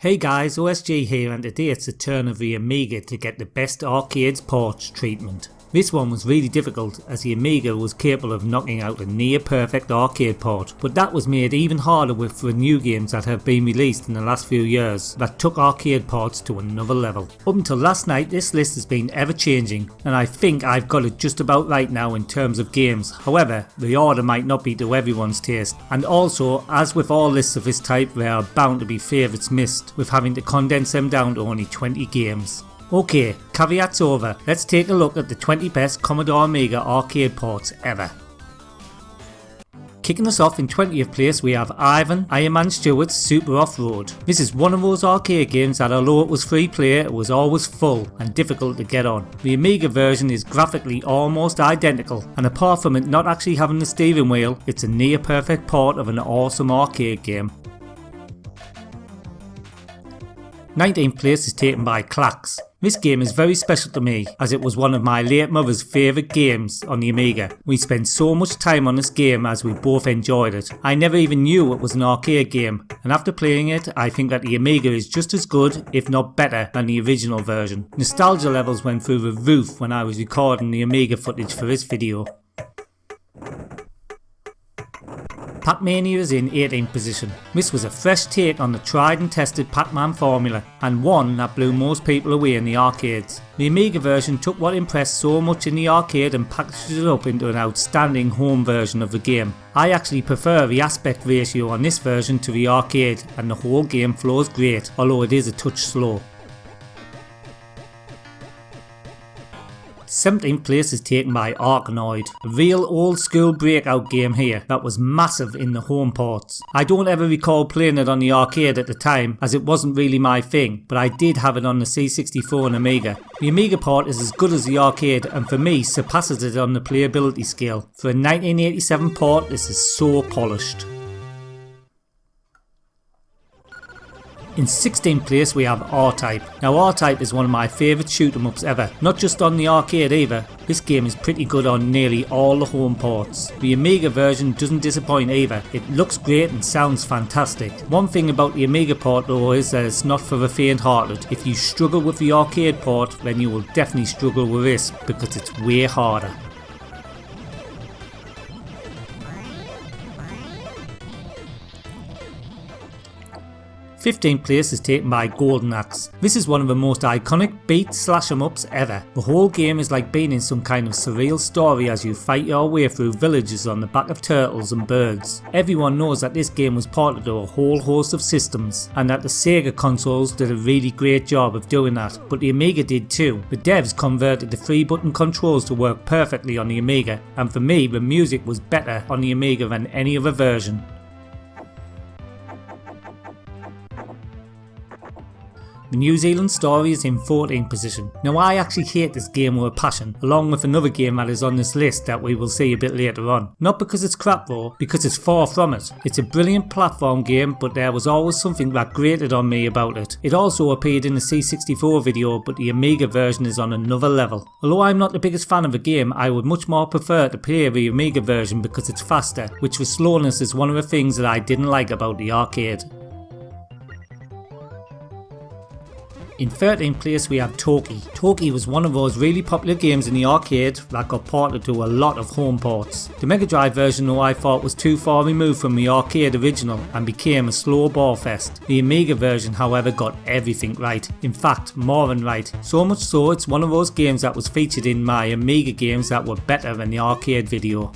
Hey guys, OSG here, and today it's the turn of the Amiga to get the best arcades ports treatment. This one was really difficult as the Amiga was capable of knocking out a near perfect arcade port, but that was made even harder with the new games that have been released in the last few years that took arcade ports to another level. Up until last night this list has been ever changing, and I think I've got it just about right now in terms of games. However, the order might not be to everyone's taste, and also as with all lists of this type there are bound to be favourites missed, with having to condense them down to only 20 games. Okay, caveats over, let's take a look at the 20 best Commodore Amiga arcade ports ever. Kicking us off in 20th place we have Ironman Stewart's Super Off-Road. This is one of those arcade games that although it was free play, it was always full and difficult to get on. The Amiga version is graphically almost identical, and apart from it not actually having the steering wheel, it's a near perfect port of an awesome arcade game. 19th place is taken by Klax. This game is very special to me as it was one of my late mother's favourite games on the Amiga. We spent so much time on this game as we both enjoyed it. I never even knew it was an arcade game, and after playing it I think that the Amiga is just as good, if not better, than the original version. Nostalgia levels went through the roof when I was recording the Amiga footage for this video. Pac-Mania is in 18th position. This was a fresh take on the tried and tested Pac-Man formula, and one that blew most people away in the arcades. The Amiga version took what impressed so much in the arcade and packaged it up into an outstanding home version of the game. I actually prefer the aspect ratio on this version to the arcade, and the whole game flows great, although it is a touch slow. 17th place is taken by Arkanoid, a real old school breakout game here that was massive in the home ports. I don't ever recall playing it on the arcade at the time as it wasn't really my thing, but I did have it on the C64 and Amiga. The Amiga port is as good as the arcade and for me surpasses it on the playability scale. For a 1987 port this is so polished. In 16th place we have R-Type. Now R-Type is one of my favourite shoot 'em ups ever, not just on the arcade either. This game is pretty good on nearly all the home ports. The Amiga version doesn't disappoint either, it looks great and sounds fantastic. One thing about the Amiga port though is that it's not for the faint hearted. If you struggle with the arcade port then you will definitely struggle with this because it's way harder. 15th place is taken by Golden Axe. This is one of the most iconic beat slash 'em ups ever. The whole game is like being in some kind of surreal story as you fight your way through villages on the back of turtles and birds. Everyone knows that this game was ported to a whole host of systems and that the Sega consoles did a really great job of doing that, but the Amiga did too. The devs converted the 3-button controls to work perfectly on the Amiga, and for me the music was better on the Amiga than any other version. The Newzealand Story is in 14th position. Now I actually hate this game with a passion, along with another game that is on this list that we will see a bit later on. Not because it's crap though, because it's far from it. It's a brilliant platform game, but there was always something that grated on me about it. It also appeared in the C64 video, but the Amiga version is on another level. Although I'm not the biggest fan of the game, I would much more prefer to play the Amiga version because it's faster, which with slowness is one of the things that I didn't like about the arcade. In 13th place we have Toki. Toki was one of those really popular games in the arcade that got ported to a lot of home ports. The Mega Drive version though I thought was too far removed from the arcade original and became a slow ball fest. The Amiga version however got everything right, in fact more than right. So much so it's one of those games that was featured in my Amiga games that were better than the arcade video.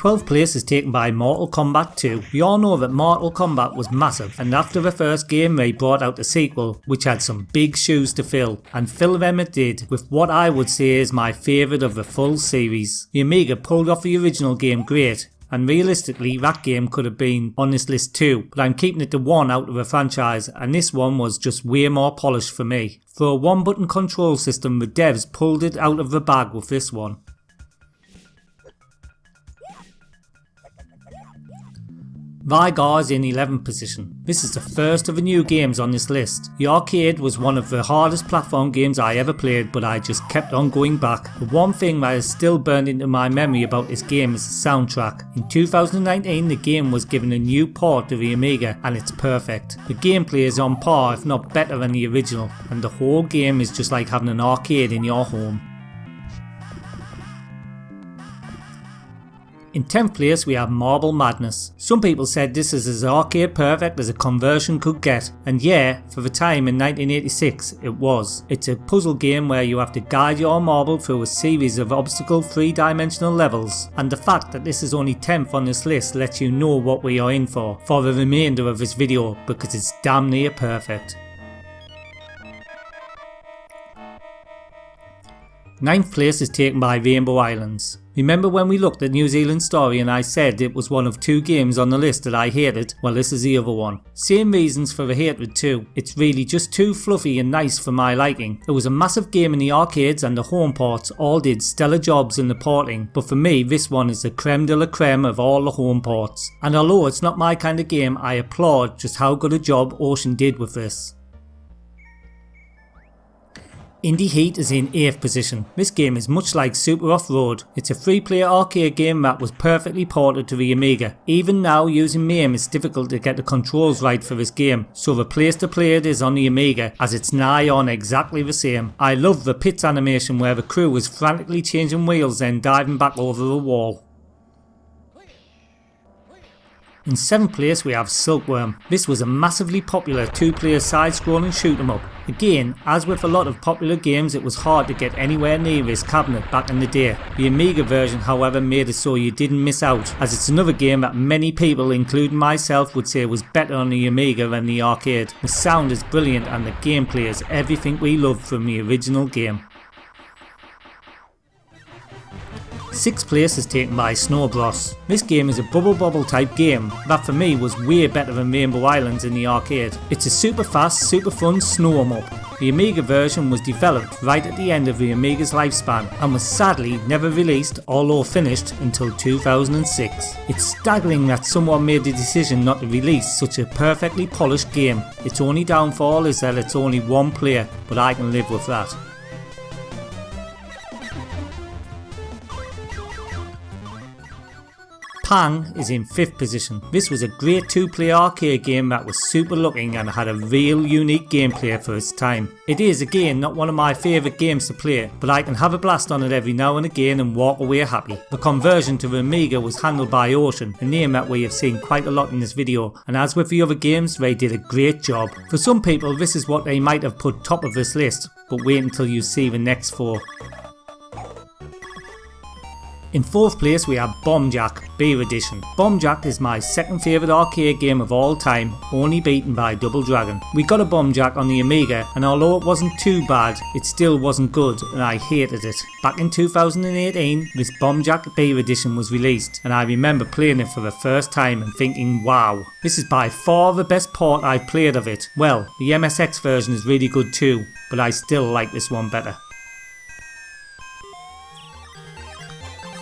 12th place is taken by Mortal Kombat 2. We all know that Mortal Kombat was massive, and after the first game they brought out the sequel which had some big shoes to fill, and fill them it did with what I would say is my favourite of the full series. The Amiga pulled off the original game great, and realistically that game could have been on this list too, but I'm keeping it to one out of the franchise, and this one was just way more polished for me. For a 1-button control system the devs pulled it out of the bag with this one. Rygara is in 11th position. This is the first of the new games on this list. The arcade was one of the hardest platform games I ever played, but I just kept on going back. The one thing that is still burned into my memory about this game is the soundtrack. In 2019 the game was given a new port to the Amiga and it's perfect. The gameplay is on par if not better than the original, and the whole game is just like having an arcade in your home. In 10th place we have Marble Madness. Some people said this is as arcade perfect as a conversion could get, and yeah, for the time in 1986 it was. It's a puzzle game where you have to guide your marble through a series of obstacle 3-dimensional levels, and the fact that this is only 10th on this list lets you know what we are in for the remainder of this video, because it's damn near perfect. 9th place is taken by Rainbow Islands. Remember when we looked at Newzealand Story and I said it was one of 2 games on the list that I hated? Well, this is the other one. Same reasons for the hatred too. It's really just too fluffy and nice for my liking. It was a massive game in the arcades and the home ports all did stellar jobs in the porting, but for me this one is the creme de la creme of all the home ports. And although it's not my kind of game, I applaud just how good a job Ocean did with this. Indy Heat is in 8th position. This game is much like Super Off-Road. It's a 3-player arcade game that was perfectly ported to the Amiga. Even now using MAME it's difficult to get the controls right for this game, so the place to play it is on the Amiga, as it's nigh on exactly the same. I love the pits animation where the crew is frantically changing wheels then diving back over the wall. In 7th place we have Silkworm. This was a massively popular 2-player side-scrolling shoot 'em up. Again, as with a lot of popular games, it was hard to get anywhere near this cabinet back in the day. The Amiga version however made it so you didn't miss out, as it's another game that many people including myself would say was better on the Amiga than the arcade. The sound is brilliant and the gameplay is everything we loved from the original game. 6th place is taken by Snow Bros. This game is a bubble type game that for me was way better than Rainbow Islands in the arcade. It's a super fast, super fun snow 'em up. The Amiga version was developed right at the end of the Amiga's lifespan and was sadly never released, although finished, until 2006. It's staggering that someone made the decision not to release such a perfectly polished game. Its only downfall is that it's only 1 player, but I can live with that. Pang is in 5th position. This was a great 2-player arcade game that was super looking and had a real unique gameplay for its time. It is again not one of my favourite games to play, but I can have a blast on it every now and again and walk away happy. The conversion to the Amiga was handled by Ocean, a name that we have seen quite a lot in this video, and as with the other games they did a great job. For some people this is what they might have put top of this list, but wait until you see the next 4. In 4th place we have Bombjack Beer Edition. Bombjack is my second favourite arcade game of all time, only beaten by Double Dragon. We got a Bombjack on the Amiga and although it wasn't too bad, it still wasn't good and I hated it. Back in 2018 this Bombjack Beer Edition was released and I remember playing it for the first time and thinking wow, this is by far the best port I've played of it. Well, the MSX version is really good too, but I still like this one better.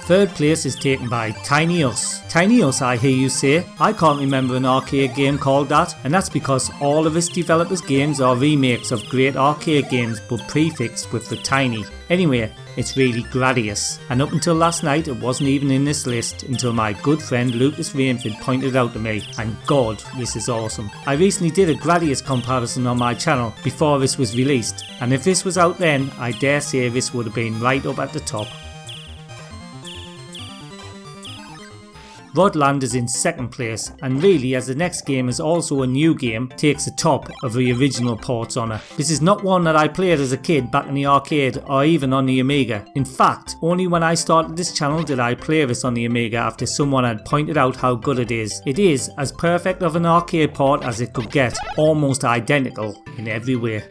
3rd place is taken by TinyUS. TinyUS I hear you say? I can't remember an arcade game called that, and that's because all of its developers' games are remakes of great arcade games but prefixed with the tiny. Anyway, it's really Gradius, and up until last night it wasn't even in this list until my good friend Lucas Rainford pointed it out to me, and god, this is awesome. I recently did a Gradius comparison on my channel before this was released, and if this was out then, I dare say this would have been right up at the top. Rodland is in 2nd place, and really as the next game is also a new game, takes the top of the original port's honour. This is not one that I played as a kid back in the arcade or even on the Amiga. In fact, only when I started this channel did I play this on the Amiga after someone had pointed out how good it is. It is as perfect of an arcade port as it could get, almost identical in every way.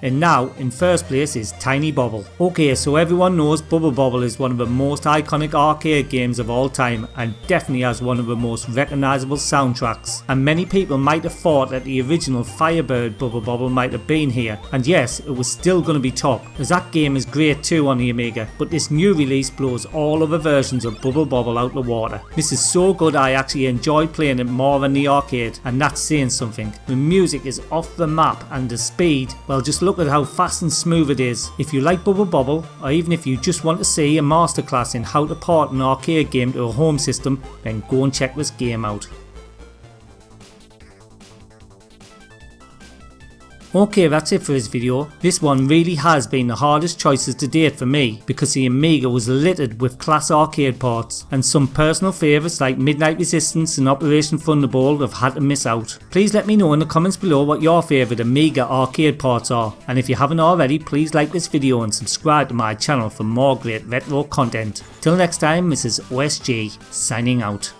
And now in first place is Tiny Bobble. Okay, so everyone knows Bobble is one of the most iconic arcade games of all time and definitely has one of the most recognisable soundtracks. And many people might have thought that the original Firebird Bobble might have been here, and yes, it was still going to be top, as that game is great too on the Amiga, but this new release blows all other versions of Bobble out the water. This is so good I actually enjoy playing it more than the arcade, and that's saying something. The music is off the map and the speed, well, just look at how fast and smooth it is. If you like Bobble, or even if you just want to see a masterclass in how to port an arcade game to a home system, then go and check this game out. Okay, that's it for this video. This one really has been the hardest choices to date for me because the Amiga was littered with class arcade ports, and some personal favourites like Midnight Resistance and Operation Thunderbolt have had to miss out. Please let me know in the comments below what your favourite Amiga arcade ports are, and if you haven't already, please like this video and subscribe to my channel for more great retro content. Till next time, this is OSG signing out.